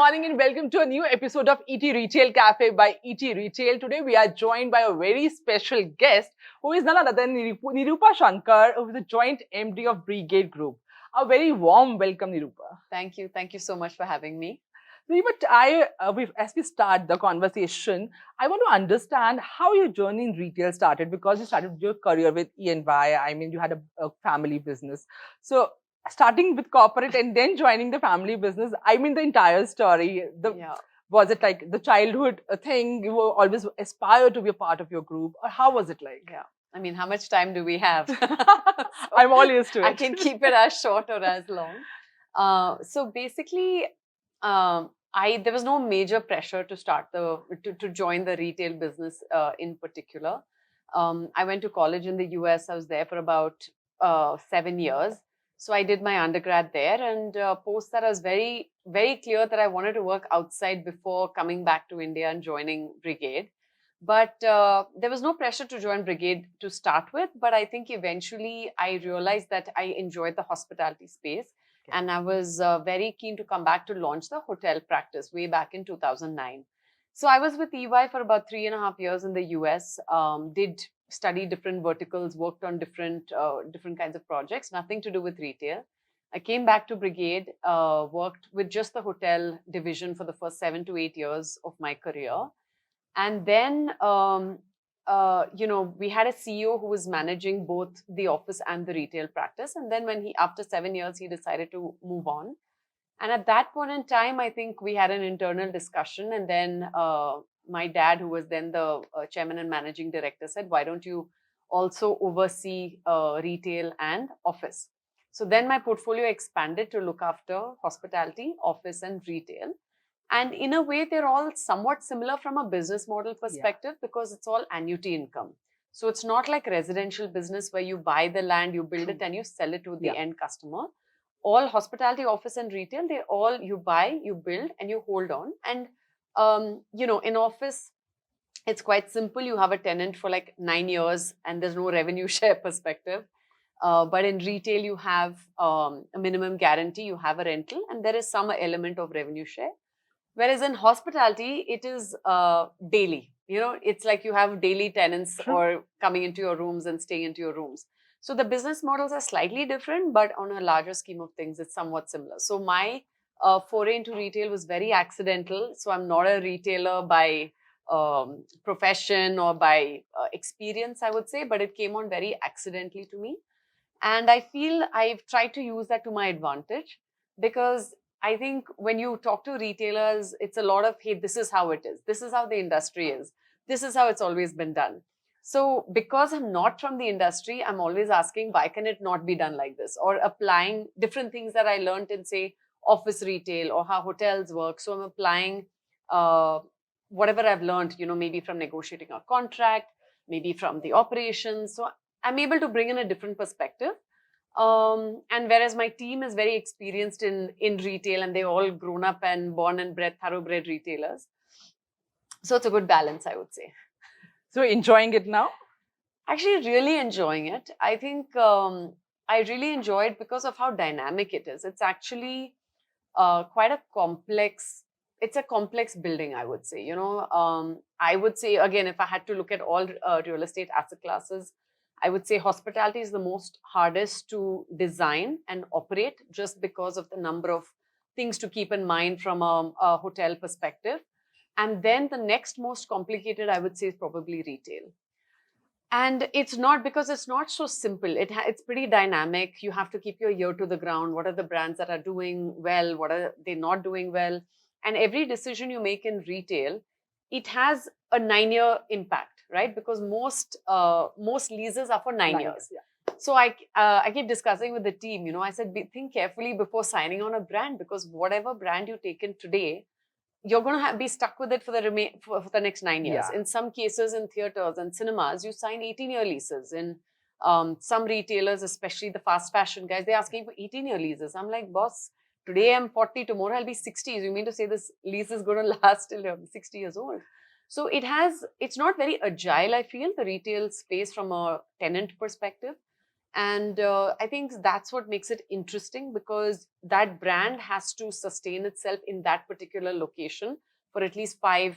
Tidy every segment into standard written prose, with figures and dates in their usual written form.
morning and welcome to a new episode of ETRetail Cafe by ETRetail. Today we are joined by a very special guest who is none other than Nirupa Shankar, who is the joint MD of Brigade Group. A very warm welcome, Nirupa. Thank you. Thank you so much for having me. But as we start the conversation, I want to understand how your journey in retail started, because you started your career with E&Y. I mean, you had a family business. So starting with corporate and then joining the family business, I mean, the entire story. Was it like the childhood thing? You were always aspire to be a part of your group, or how was it like? Yeah. I mean, how much time do we have? I'm all used to it. I can keep it as short or as long. So basically, there was no major pressure to start to join the retail business in particular. I went to college in the US. I was there for about 7 years. So I did my undergrad there, and post that I was very, very clear that I wanted to work outside before coming back to India and joining Brigade. But there was no pressure to join Brigade to start with. But I think eventually I realized that I enjoyed the hospitality space. Okay. And I was very keen to come back to launch the hotel practice way back in 2009. So I was with EY for about 3.5 years in the US, did study different verticals, worked on different kinds of projects, nothing to do with retail. I came back to Brigade, worked with just the hotel division for the first 7 to 8 years of my career. And then, we had a CEO who was managing both the office and the retail practice. And then after 7 years, he decided to move on. And at that point in time, I think we had an internal discussion. And then my dad, who was then the chairman and managing director, said, why don't you also oversee retail and office? So then my portfolio expanded to look after hospitality, office, and retail. And in a way, they're all somewhat similar from a business model perspective, because it's all annuity income. So it's not like residential business where you buy the land, you build it, and you sell it to the end customer. All hospitality, office, and retail, they all you buy, you build, and you hold on. And, in office, it's quite simple. You have a tenant for like 9 years and there's no revenue share perspective. But in retail, you have a minimum guarantee, you have a rental, and there is some element of revenue share. Whereas in hospitality, it is daily. It's like you have daily tenants or coming into your rooms and staying into your rooms. So the business models are slightly different, but on a larger scheme of things, it's somewhat similar. So my foray into retail was very accidental. So I'm not a retailer by profession or by experience, I would say, but it came on very accidentally to me. And I feel I've tried to use that to my advantage, because I think when you talk to retailers, it's a lot of, hey, this is how it is. This is how the industry is. This is how it's always been done. So because I'm not from the industry, I'm always asking, why can it not be done like this? Or applying different things that I learned in, say, office retail or how hotels work. So I'm applying whatever I've learned, maybe from negotiating a contract, maybe from the operations. So I'm able to bring in a different perspective. And whereas my team is very experienced in retail, and they've all grown up and born and bred, thoroughbred retailers. So it's a good balance, I would say. So enjoying it now? Actually, really enjoying it. I think I really enjoy it because of how dynamic it is. It's actually quite a complex, it's a complex building, I would say. I would say, again, if I had to look at all real estate asset classes, I would say hospitality is the most hardest to design and operate, just because of the number of things to keep in mind from a hotel perspective. And then the next most complicated, I would say, is probably retail. And it's not because it's not so simple. It's pretty dynamic. You have to keep your ear to the ground. What are the brands that are doing well? What are they not doing well? And every decision you make in retail, it has a 9-year impact, right? Because most leases are for 9 years. Yeah. So I keep discussing with the team, I said, think carefully before signing on a brand, because whatever brand you take in today, you're going to be stuck with it for the next 9 years. Yeah. In some cases, in theaters and cinemas, you sign 18-year leases. In some retailers, especially the fast fashion guys, they're asking for 18-year leases. I'm like, boss, today I'm 40, tomorrow I'll be 60. You mean to say this lease is going to last till you're 60 years old? So it's not very agile, I feel, the retail space from a tenant perspective. And I think that's what makes it interesting, because that brand has to sustain itself in that particular location for at least 5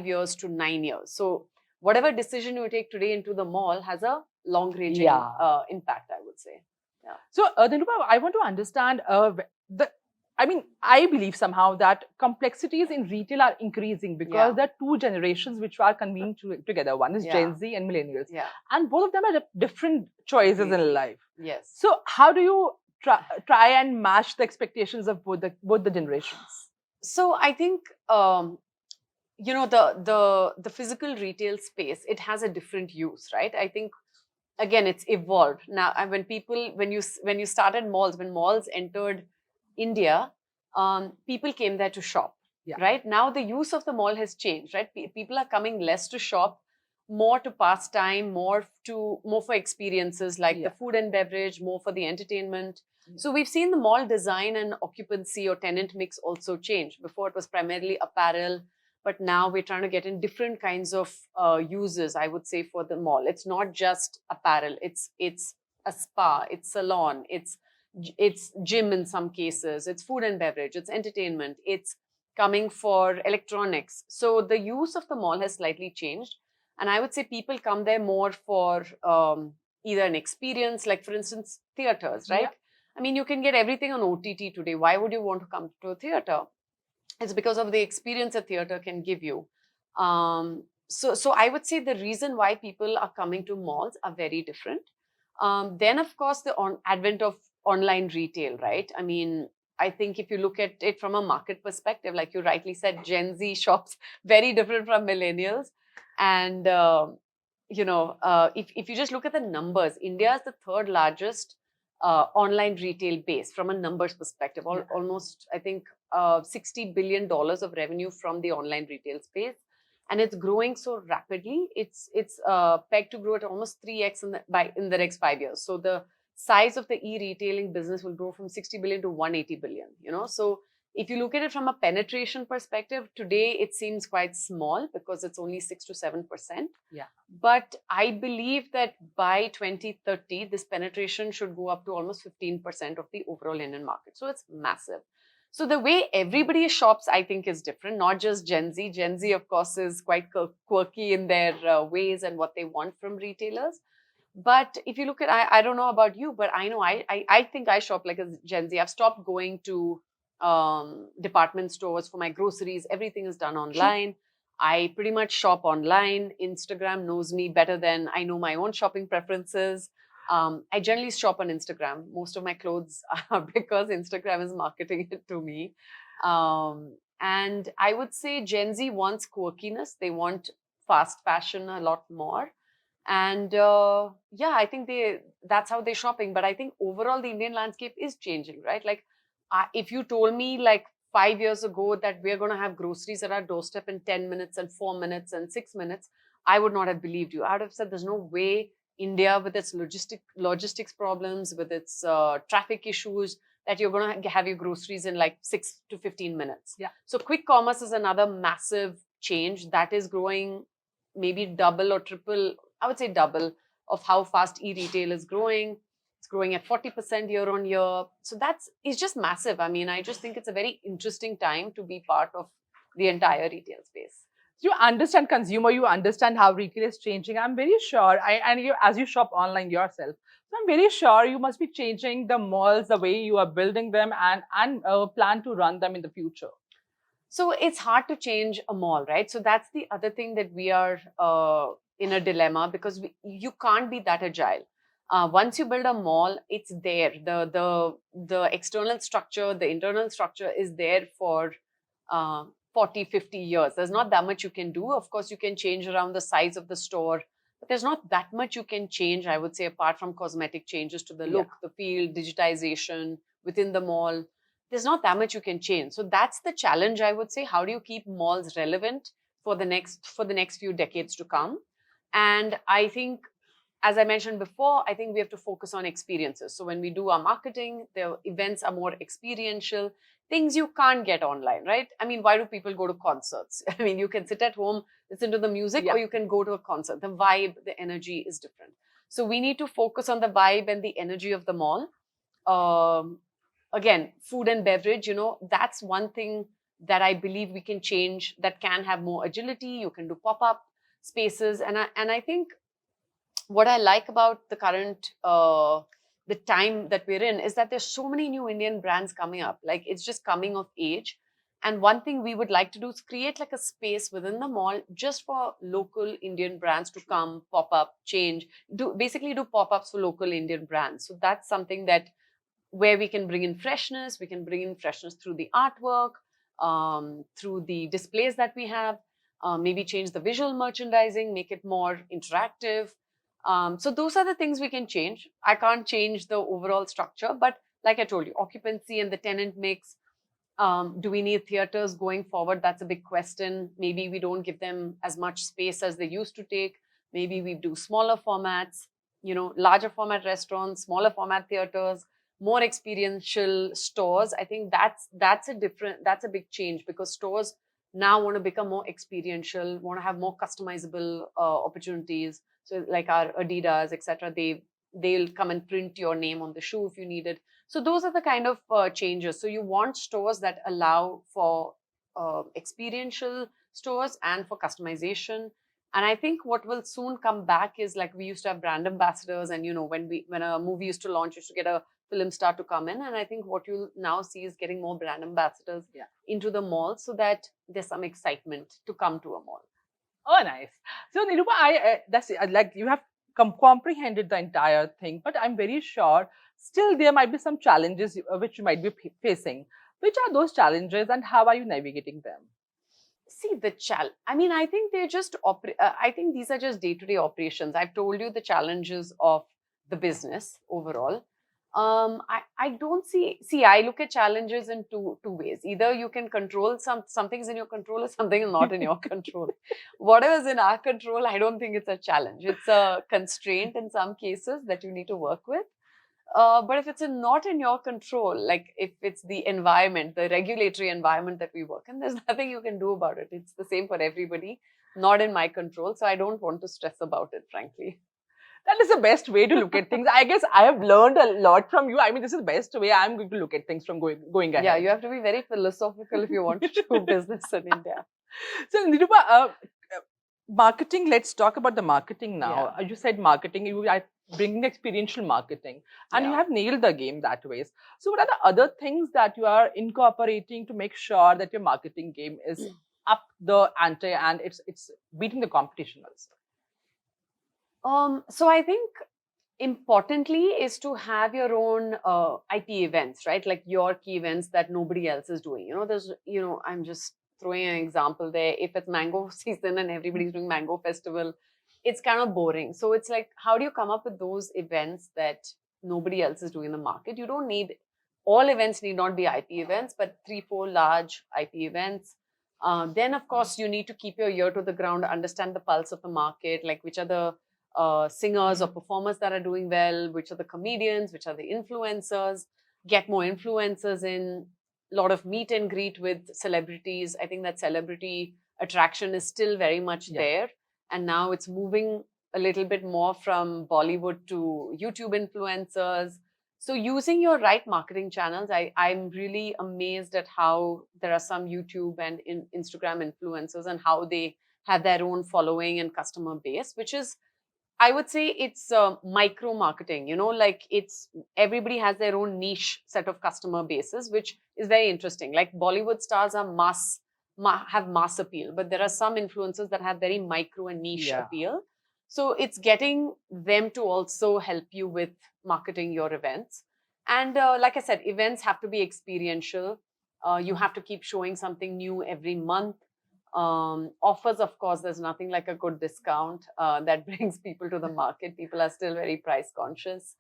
years to 9 years. So whatever decision you take today into the mall has a long-ranging impact, I would say. Yeah. So, Nirupa, I want to understand I believe somehow that complexities in retail are increasing because there are two generations which are convening together. One is Gen Z and millennials. And both of them have different choices in life. Yes. So, how do you try and match the expectations of both the generations? So, I think the physical retail space, it has a different use, right? I think again it's evolved now. When you started malls, when malls entered India, people came there to shop. Right now the use of the mall has changed, right? People are coming less to shop, more to pass time, more for experiences like the food and beverage, more for the entertainment. So we've seen the mall design and occupancy or tenant mix also change. Before it was primarily apparel, but now we're trying to get in different kinds of uses, I would say, for the mall. It's not just apparel. It's a spa, it's salon, it's gym in some cases, it's food and beverage, it's entertainment, it's coming for electronics. So the use of the mall has slightly changed. And I would say people come there more for either an experience, like for instance, theaters, right? I mean, you can get everything on OTT today. Why would you want to come to a theater? It's because of the experience a theater can give you. So I would say the reason why people are coming to malls are very different. Then, of course, the advent of online retail, right? I mean, I think if you look at it from a market perspective, like you rightly said, Gen Z shops very different from millennials. And, if you just look at the numbers, India is the third largest online retail base from a numbers perspective. Almost, I think, $60 billion of revenue from the online retail space. And it's growing so rapidly. It's pegged to grow at almost 3x in the next 5 years. So the size of the e-retailing business will grow from 60 billion to 180 billion. So if you look at it from a penetration perspective, today it seems quite small because it's only 6 to 7%. But I believe that by 2030, this penetration should go up to almost 15% of the overall Indian market. So it's massive. So the way everybody shops, I think, is different, not just Gen Z. Gen Z, of course, is quite quirky in their ways and what they want from retailers. But if you look at, I don't know about you, but I know I think I shop like a Gen Z. I've stopped going to department stores for my groceries. Everything is done online. I pretty much shop online. Instagram knows me better than I know my own shopping preferences. I generally shop on Instagram. Most of my clothes are because Instagram is marketing it to me. And I would say Gen Z wants quirkiness. They want fast fashion a lot more. And I think that's how they're shopping. But I think overall the Indian landscape is changing, right? Like if you told me like 5 years ago that we're going to have groceries at our doorstep in 10 minutes and 4 minutes and 6 minutes, I would not have believed you. I would have said there's no way India, with its logistics problems, with its traffic issues, that you're going to have your groceries in like 6 to 15 minutes. So quick commerce is another massive change that is growing maybe double or triple, I would say double of how fast e-retail is growing. It's growing at 40% year on year. So it's just massive. I mean, I just think it's a very interesting time to be part of the entire retail space. You understand consumer, you understand how retail is changing. I'm very sure, as you shop online yourself, so I'm very sure you must be changing the malls, the way you are building them, and plan to run them in the future. So it's hard to change a mall, right? So that's the other thing that we are in a dilemma, because you can't be that agile. Once you build a mall, it's there. The external structure, the internal structure is there for 40, 50 years. There's not that much you can do. Of course, you can change around the size of the store, but there's not that much you can change, I would say, apart from cosmetic changes to the look, the feel, digitization within the mall. There's not that much you can change. So that's the challenge, I would say. How do you keep malls relevant for the next few decades to come? And I think, as I mentioned before, I think we have to focus on experiences. So when we do our marketing, the events are more experiential, things you can't get online, right? I mean, why do people go to concerts? I mean, you can sit at home, listen to the music, or you can go to a concert. The vibe, the energy is different. So we need to focus on the vibe and the energy of the mall. Again, food and beverage, that's one thing that I believe we can change, that can have more agility. You can do pop-up spaces. And I think what I like about the current the time that we're in is that there's so many new Indian brands coming up. Like, it's just coming of age. And one thing we would like to do is create like a space within the mall just for local Indian brands to come, pop up, change, basically do pop-ups for local Indian brands. So that's something that where we can bring in freshness. We can bring in freshness through the artwork, through the displays that we have, maybe change the visual merchandising, make it more interactive. So those are the things we can change. I can't change the overall structure, but like I told you, occupancy and the tenant mix. Do we need theaters going forward? That's a big question. Maybe we don't give them as much space as they used to take. Maybe we do smaller formats, larger format restaurants, smaller format theaters, more experiential stores. I think that's a big change, because stores now want to become more experiential, want to have more customizable opportunities. So like our Adidas, etc., they'll come and print your name on the shoe if you need it. So those are the kind of changes. So you want stores that allow for experiential stores and for customization. And I think what will soon come back is, like, we used to have brand ambassadors, and when a movie used to launch, you used to get a film star to come in. And I think what you'll now see is getting more brand ambassadors into the mall, so that there's some excitement to come to a mall. Oh, nice. So Nirupa, that's like you have comprehended the entire thing, but I'm very sure still there might be some challenges which you might be facing. Which are those challenges, and how are you navigating them? See, I think they're just I think these are just day-to-day operations. I've told you the challenges of the business overall. I don't see, I look at challenges in two ways. Either you can control something's in your control, or something is not in your control. Whatever's in our control, I don't think it's a challenge. It's a constraint in some cases that you need to work with. But if it's not in your control, like if it's the environment, the regulatory environment that we work in, there's nothing you can do about it. It's the same for everybody, not in my control. So I don't want to stress about it, frankly. That is the best way to look at things. I guess I have learned a lot from you. I mean, this is the best way I'm going to look at things from going ahead. Yeah, you have to be very philosophical if you want to do business in India. So Nirupa, marketing, let's talk about the marketing now. You said marketing, you are bringing experiential marketing, and you have nailed the game that way. So what are the other things that you are incorporating to make sure that your marketing game is up the ante and it's beating the competition also? So I think importantly is to have your own IP events, right? Like your key events that nobody else is doing. I'm just throwing an example there. If it's mango season and everybody's doing mango festival, it's kind of boring. So it's like, how do you come up with those events that nobody else is doing in the market? You don't need, all events need not be IP events, but 3-4 large IP events. Then of course you need to keep your ear to the ground, understand the pulse of the market, like which are the singers or performers that are doing well, which are the comedians, which are the influencers, get more influencers in, a lot of meet and greet with celebrities. I think that celebrity attraction is still very much there. And now it's moving a little bit more from Bollywood to YouTube influencers. So using your right marketing channels, I'm really amazed at how there are some YouTube and Instagram influencers and how they have their own following and customer base, which is, I would say it's micro marketing, like everybody has their own niche set of customer bases, which is very interesting. Like Bollywood stars are have mass appeal, but there are some influencers that have very micro and niche appeal. So it's getting them to also help you with marketing your events. And like I said, events have to be experiential. You have to keep showing something new every month. Offers, of course, there's nothing like a good discount that brings people to the market. People are still very price conscious.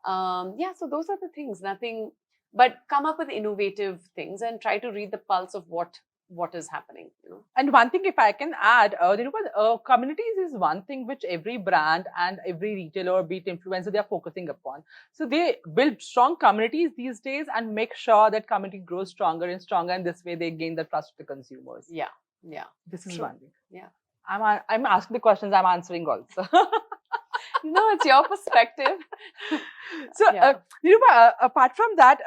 So those are the things. Nothing, but come up with innovative things and try to read the pulse of what is happening. And one thing, if I can add, communities is one thing which every brand and every retailer, be it influencer, they are focusing upon. So they build strong communities these days and make sure that community grows stronger and stronger, and this way they gain the trust of the consumers. Yeah, this is one thing. Yeah, I'm asking the questions, I'm answering also. It's your perspective. So, Yeah. Nirupa, apart from that,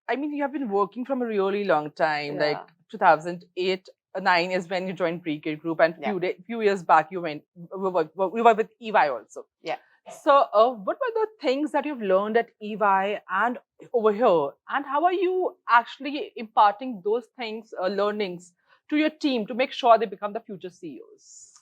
I mean, you have been working from a really long time. Like Yeah. 2008, 9 is when you joined Brigade Group, and Yeah. few years back you went. We were with EY also. Yeah. So, what were the things that you've learned at EY and over here, and how are you actually imparting those things, learnings, to your team to make sure they become the future CEOs?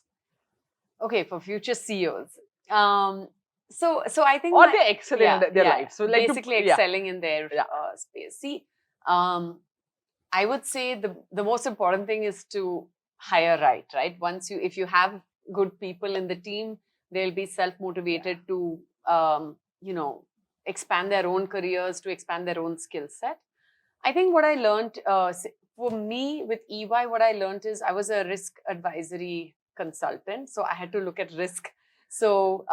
Okay, for future CEOs. So I think Or they're excellent yeah, in their yeah, life. So, like, basically yeah, excelling in their yeah. space. See, I would say the most important thing is to hire right. Once if you have good people in the team, they'll be self-motivated to, you know, expand their own careers, to expand their own skill set. I think what I learned, for me with EY, what I learned is I was a risk advisory consultant. So I had to look at risk. So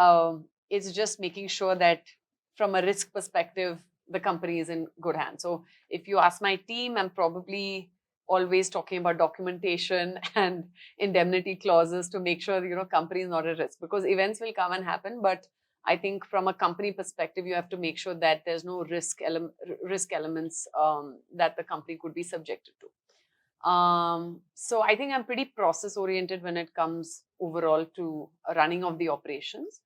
it's just making sure that from a risk perspective, the company is in good hands. So if you ask my team, I'm probably always talking about documentation and indemnity clauses to make sure, company is not at risk, because events will come and happen. But I think from a company perspective, you have to make sure that there's no risk elements that the company could be subjected to. So I think I'm pretty process oriented when it comes overall to running of the operations.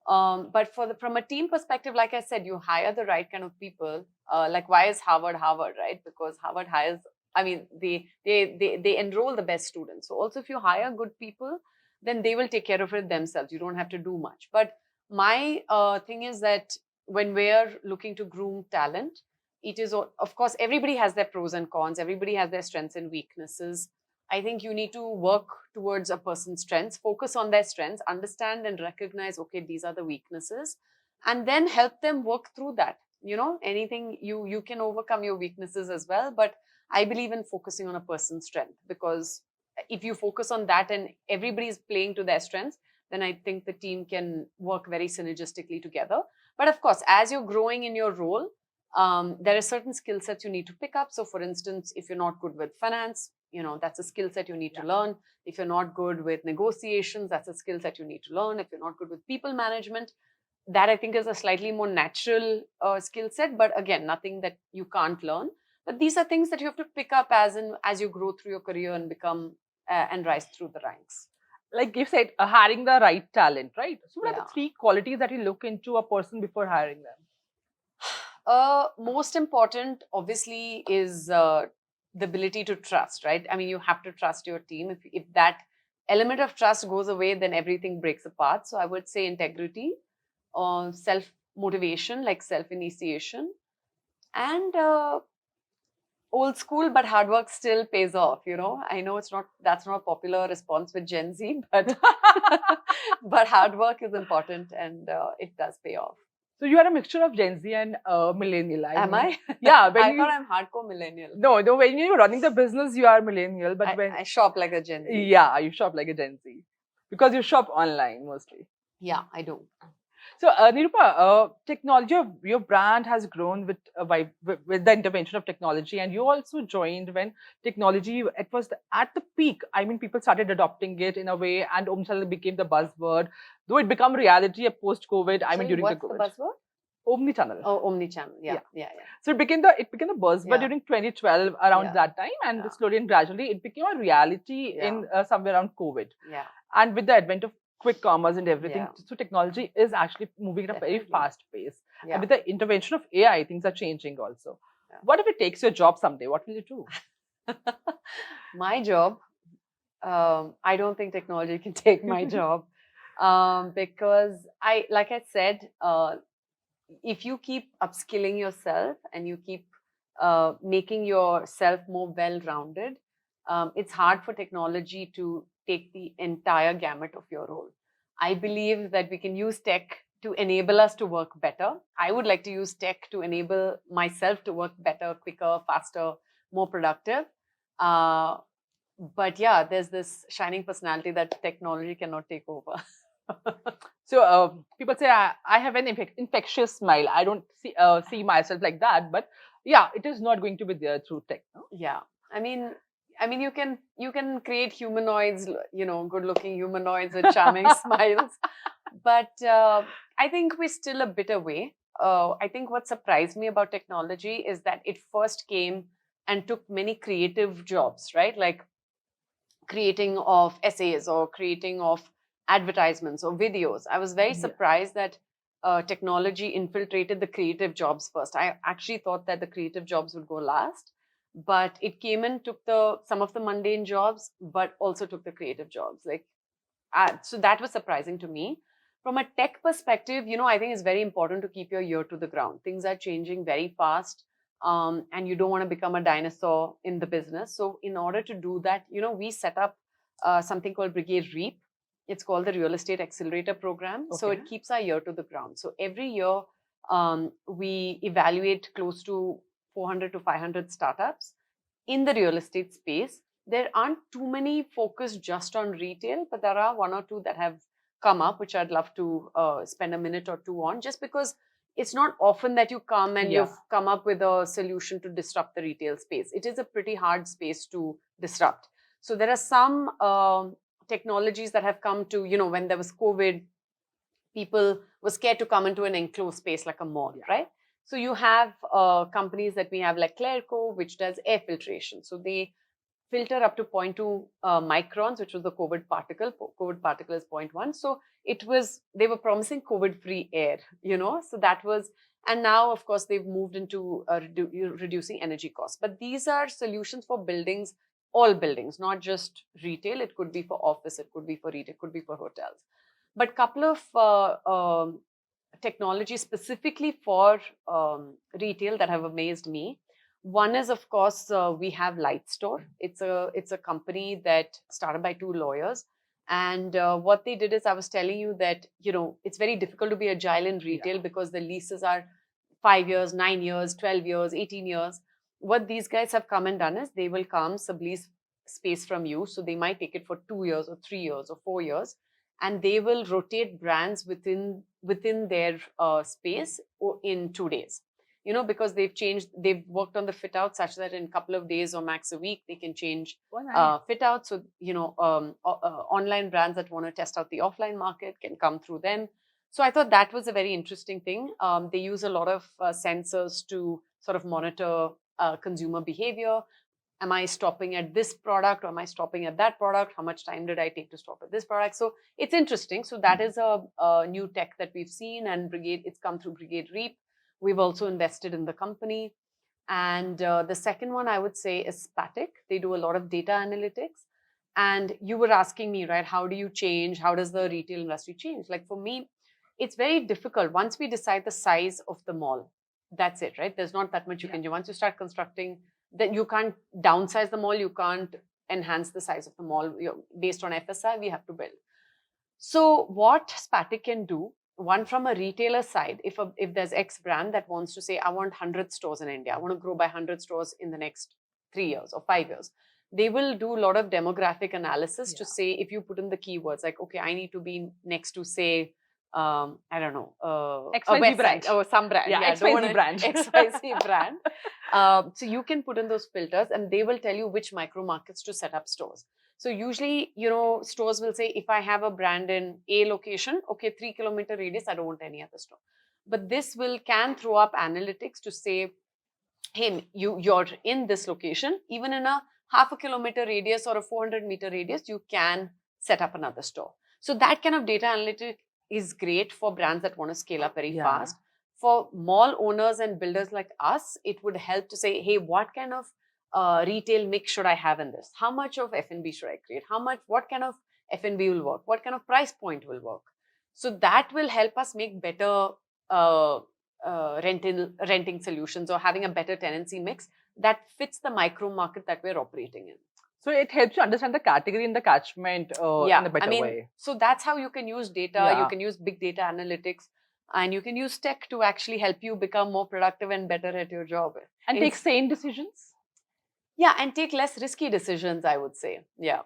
But from a team perspective, like I said, you hire the right kind of people. Like, why is Harvard, right? Because Harvard hires, I mean, they enroll the best students. So also if you hire good people, then they will take care of it themselves. You don't have to do much. But my thing is that when we're looking to groom talent, it is, of course, everybody has their pros and cons. Everybody has their strengths and weaknesses. I think you need to work towards a person's strengths, focus on their strengths, understand and recognize, okay, these are the weaknesses, and then help them work through that. Anything you can overcome your weaknesses as well. But I believe in focusing on a person's strength, because if you focus on that and everybody is playing to their strengths, then I think the team can work very synergistically together. But of course, as you're growing in your role, there are certain skill sets you need to pick up. So for instance, if you're not good with finance, that's a skill set you need to learn. If you're not good with negotiations, that's a skill set you need to learn. If you're not good with people management, that I think is a slightly more natural skill set. But again, nothing that you can't learn. But these are things that you have to pick up as you grow through your career and become and rise through the ranks. Like you said, hiring the right talent, right? So, what are Yeah. the 3 qualities that you look into a person before hiring them? Most important, obviously, is the ability to trust, right? I mean, you have to trust your team. If that element of trust goes away, then everything breaks apart. So I would say integrity, self-motivation, like self-initiation, and old school, but hard work still pays off. I know that's not a popular response with Gen Z, but but hard work is important, and it does pay off. So you are a mixture of Gen Z and millennial. Am I? Yeah. I thought I'm hardcore millennial. No, when you're running the business, you are millennial. But I shop like a Gen Z. Yeah, you shop like a Gen Z because you shop online mostly. Yeah, I do. So, Nirupa, technology, your brand has grown with the intervention of technology, and you also joined when technology, it was at the peak. I mean, people started adopting it in a way, and Omnichannel became the buzzword, though it became reality post COVID. I mean, during the COVID. What's the buzzword? Omnichannel. Oh, Omnichannel. Yeah. So it became the buzzword during 2012, around that time, and slowly and gradually it became a reality in somewhere around COVID. Yeah. And with the advent of quick commerce and everything, so technology is actually moving at a very fast pace. And with the intervention of AI, things are changing also. What if it takes your job someday? What will you do? My job, I don't think technology can take my job, because like I said, if you keep upskilling yourself and you keep making yourself more well-rounded, it's hard for technology to take the entire gamut of your role. I believe that we can use tech to enable us to work better. I would like to use tech to enable myself to work better, quicker, faster, more productive. But yeah, there's this shining personality that technology cannot take over. So people say I have an infectious smile. I don't see myself like that, but yeah, it is not going to be there through tech. No? Yeah, I mean, I mean, you can create humanoids, good-looking humanoids with charming smiles. But I think we're still a bit away. I think what surprised me about technology is that it first came and took many creative jobs, right? Like creating of essays or creating of advertisements or videos. I was very surprised that technology infiltrated the creative jobs first. I actually thought that the creative jobs would go last, but it came and took some of the mundane jobs, but also took the creative jobs. So that was surprising to me. From a tech perspective, I think it's very important to keep your ear to the ground. Things are changing very fast, and you don't want to become a dinosaur in the business. So in order to do that, we set up something called Brigade REAP. It's called the Real Estate Accelerator Program. So it keeps our ear to the ground. So every year, we evaluate close to 400 to 500 startups in the real estate space. There aren't too many focused just on retail, but there are one or two that have come up, which I'd love to spend a minute or two on, just because it's not often that you come and you've come up with a solution to disrupt the retail space. It is a pretty hard space to disrupt. So there are some technologies that have come to, when there was COVID, people were scared to come into an enclosed space like a mall, right? So you have companies that we have like Clairco, which does air filtration. So they filter up to 0.2 microns, which was the COVID particle. COVID particle is 0.1. So they were promising COVID-free air, so that was, and now, of course, they've moved into reducing energy costs. But these are solutions for buildings, all buildings, not just retail. It could be for office, it could be for retail, it could be for hotels. But couple of technologies specifically for retail that have amazed me. One is, of course, we have Lightstore. It's a company that started by two lawyers. And what they did is, I was telling you that, it's very difficult to be agile in retail because the leases are 5 years, 9 years, 12 years, 18 years. What these guys have come and done is they will come sublease space from you. So they might take it for 2 years or 3 years or 4 years. And they will rotate brands within their space in 2 days. Because they've worked on the fit out such that in a couple of days or max a week, they can change fit out. So, online brands that want to test out the offline market can come through them. So I thought that was a very interesting thing. They use a lot of sensors to sort of monitor consumer behavior. Am I stopping at this product or am I stopping at that product? How much time did I take to stop at this product? So it's interesting. So that is a new tech that we've seen, and it's come through Brigade REAP. We've also invested in the company. And the second one I would say is Spatic. They do a lot of data analytics. And you were asking me, right, how do you change? How does the retail industry change? Like for me, it's very difficult. Once we decide the size of the mall, that's it, right? There's not that much you can do. Once you start constructing, then you can't downsize the mall. You can't enhance the size of the mall. Based on FSI, we have to build. So what Spatic can do, one from a retailer side, if there's X brand that wants to say, I want 100 stores in India, I want to grow by 100 stores in the next 3 years or 5 years, they will do a lot of demographic analysis to say, if you put in the keywords, like, okay, I need to be next to, say, I don't know, XYZ brand. Or some brand. XYZ brand. XYZ brand. So you can put in those filters and they will tell you which micro markets to set up stores. So usually, stores will say, if I have a brand in A location, okay, 3 kilometer radius, I don't want any other store. But this can throw up analytics to say, hey, you're in this location, even in a 0.5 kilometer radius or a 400 meter radius, you can set up another store. So that kind of data analytics is great for brands that want to scale up very fast. For mall owners and builders like us, it would help to say, hey, what kind of retail mix should I have in this? How much of F&B should I create? What kind of F&B will work? What kind of price point will work? So that will help us make better renting solutions or having a better tenancy mix that fits the micro market that we're operating in. So it helps you understand the category and the catchment in a better way. So that's how you can use data. You can use big data analytics, and you can use tech to actually help you become more productive and better at your job. And take sane decisions. Yeah, and take less risky decisions, I would say. Yeah.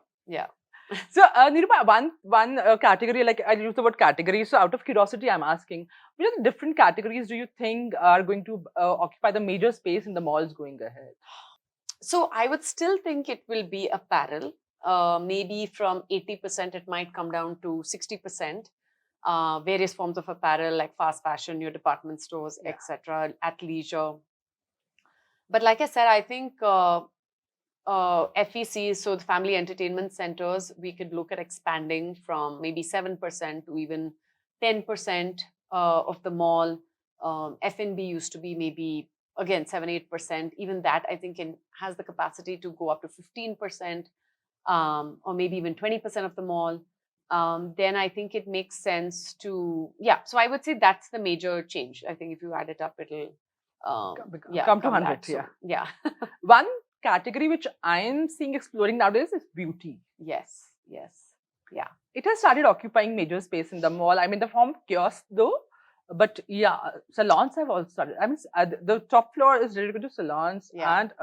So, Nirupa, one category, like I use the word category. So, out of curiosity, I'm asking, which are the different categories do you think are going to occupy the major space in the malls going ahead? So I would still think it will be apparel. Maybe from 80%, it might come down to 60%. Various forms of apparel like fast fashion, your department stores, Yeah. etc., athleisure. But like I said, I think FECs, so the family entertainment centers, we could look at expanding from maybe 7% to even 10% of the mall. F&B used to be maybe, again, 7, 8%. Even that, I think, has the capacity to go up to 15%, or maybe even 20% of the mall. Then I think it makes sense to, yeah. So I would say that's the major change. I think if you add it up, it'll, Come to come 100, back. So, yeah. One category which I'm seeing exploring nowadays is beauty. Yes, yes, yeah. It has started occupying major space in the mall. I mean, the form kiosk though, but yeah, salons have also started. I mean, the top floor is dedicated to salons Yeah. and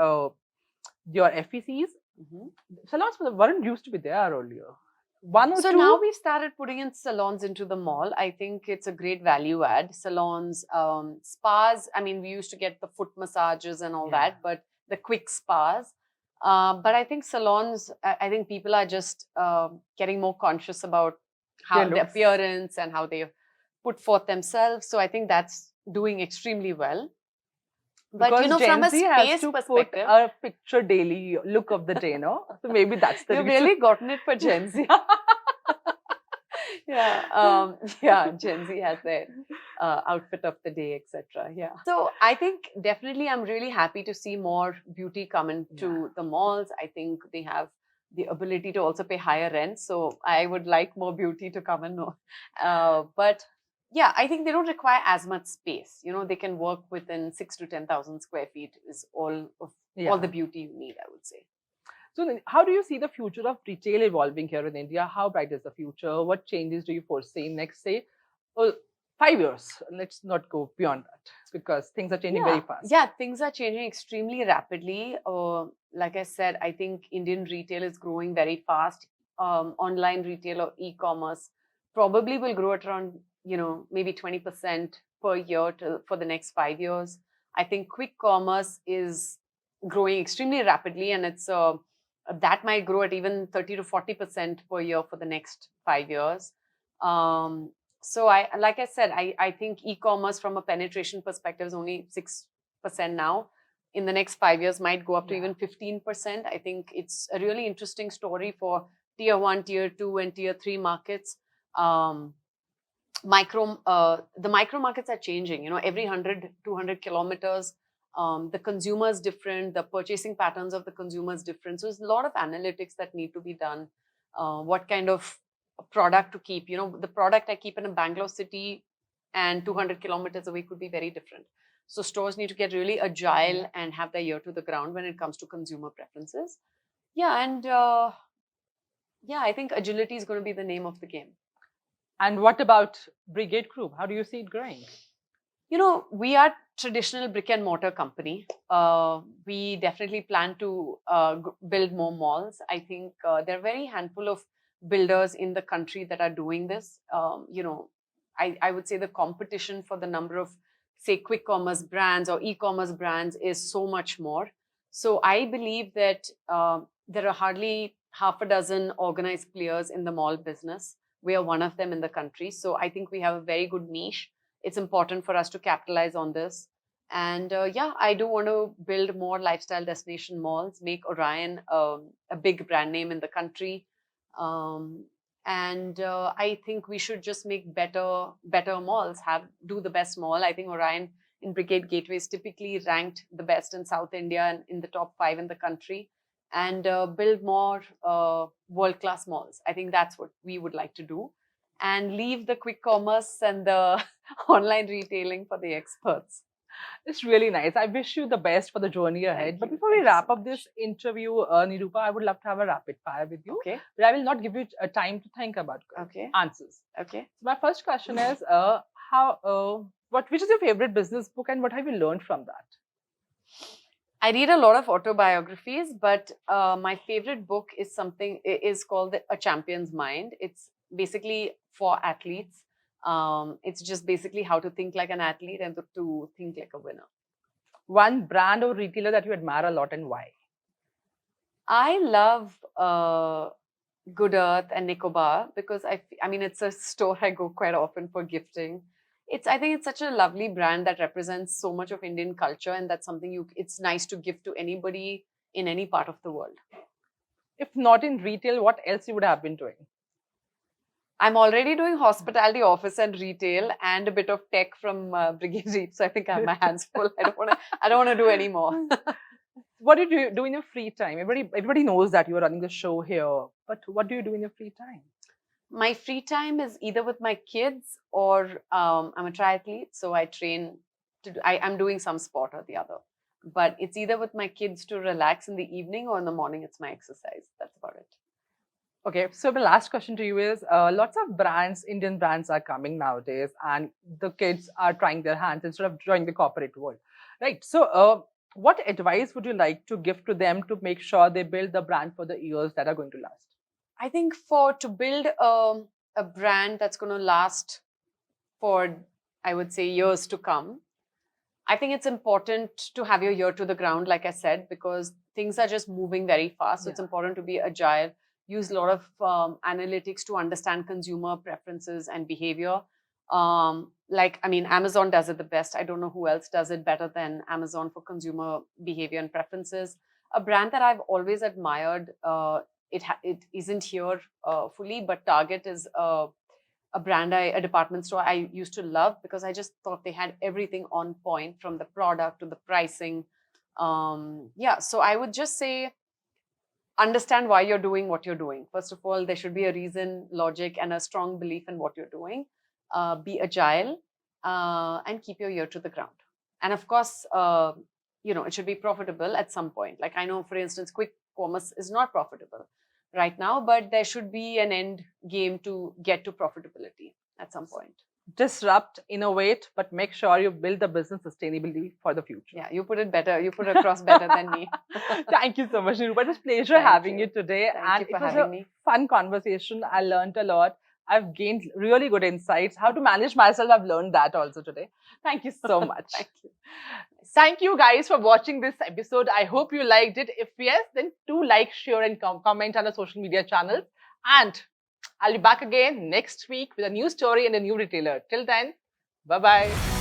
your FECs. Mhm. Salons weren't used to be there earlier. One or So two. now we've started putting in salons into the mall. I think it's a great value add. Salons, spas. I mean, we used to get the foot massages and all Yeah. that, but the quick spas. But I think salons, I think people are just getting more conscious about how Their the looks. appearance and how they put forth themselves. So I think that's doing extremely well. But Because you know, Gen from a Z has space to put perspective, a picture daily look of the day, no? So maybe that's the you've reason. really gotten it for Gen Z. Yeah, Gen Z has their outfit of the day, etc. Yeah. So I think definitely I'm really happy to see more beauty come into the malls. I think they have the ability to also pay higher rent. So I would like more beauty to come in. But yeah, I think they don't require as much space. You know, they can work within 6 to 10,000 square feet is all the beauty you need, I would say. So how do you see the future of retail evolving here in India? How bright is the future? What changes do you foresee next, say, 5 years? Let's not go beyond that because things are changing very fast. Yeah, things are changing extremely rapidly. Like I said, I think Indian retail is growing very fast. Online retail or e-commerce probably will grow at around, maybe 20% per year for the next 5 years. I think quick commerce is growing extremely rapidly, and it's that might grow at even 30 to 40% per year for the next 5 years. So like I said, I think e-commerce from a penetration perspective is only 6% now. In the next 5 years might go up to even 15%. I think it's a really interesting story for tier 1, tier 2, and tier 3 markets. The micro markets are changing. Every 100, 200 kilometers, the consumer is different. The purchasing patterns of the consumer is different. So there's a lot of analytics that need to be done. What kind of product to keep? The product I keep in a Bangalore city and 200 kilometers away could be very different. So stores need to get really agile and have their ear to the ground when it comes to consumer preferences. Yeah, and I think agility is going to be the name of the game. And what about Brigade Group? How do you see it growing? We are traditional brick and mortar company. We definitely plan to build more malls. I think there are very handful of builders in the country that are doing this. I would say the competition for the number of, say, quick commerce brands or e-commerce brands is so much more. So I believe that there are hardly half a dozen organized players in the mall business. We are one of them in the country. So I think we have a very good niche. It's important for us to capitalize on this. And I do want to build more lifestyle destination malls, make Orion a big brand name in the country. And I think we should just make better malls, do the best mall. I think Orion in Brigade Gateway is typically ranked the best in South India and in the top 5 in the country. And build more world-class malls. I think that's what we would like to do. And leave the quick commerce and the online retailing for the experts. It's really nice. I wish you the best for the journey ahead. But before we wrap up this interview, Nirupa, I would love to have a rapid fire with you. Okay. But I will not give you a time to think about answers. Okay. So my first question is, which is your favorite business book and what have you learned from that? I read a lot of autobiographies, but my favorite book is called A Champion's Mind. It's basically for athletes. It's just basically how to think like an athlete and to think like a winner. One brand or retailer that you admire a lot and why? I love Good Earth and Nicobar because I mean, it's a store I go quite often for gifting. I think it's such a lovely brand that represents so much of Indian culture, and that's something it's nice to give to anybody in any part of the world. If not in retail, what else you would have been doing? I'm already doing hospitality, office, and retail, and a bit of tech from Brigade REAP. So I think I have my hands full. I don't want to do any more. What do you do in your free time? Everybody knows that you are running the show here, but what do you do in your free time? My free time is either with my kids or I'm a triathlete, so I train. I'm doing some sport or the other, but it's either with my kids to relax in the evening or in the morning. It's my exercise. That's about it. Okay, so my last question to you is: lots of brands, Indian brands, are coming nowadays, and the kids are trying their hands instead of joining the corporate world, right? So, what advice would you like to give to them to make sure they build the brand for the years that are going to last? I think to build a brand that's going to last for, I would say, years to come, I think it's important to have your ear to the ground, like I said, because things are just moving very fast. So it's important to be agile, use a lot of analytics to understand consumer preferences and behavior. I mean, Amazon does it the best. I don't know who else does it better than Amazon for consumer behavior and preferences. A brand that I've always admired, it isn't here fully, but Target is a brand, a department store I used to love because I just thought they had everything on point from the product to the pricing. Yeah, so I would just say understand why you're doing what you're doing. First of all, there should be a reason, logic, and a strong belief in what you're doing. Be agile and keep your ear to the ground. And of course, it should be profitable at some point. Like I know, for instance, quick commerce is not profitable right now, but there should be an end game to get to profitability at some point. Disrupt, innovate, but make sure you build the business sustainably for the future. Yeah, you put it better. You put it across better than me. Thank you so much, Nirupa. It was a pleasure having you today. Thank you for having me. Fun conversation. I learned a lot. I've gained really good insights. How to manage myself, I've learned that also today. Thank you so much. Thank you. Thank you guys for watching this episode. I hope you liked it. If yes, then do like, share, and comment on our social media channels. And I'll be back again next week with a new story and a new retailer. Till then, bye-bye.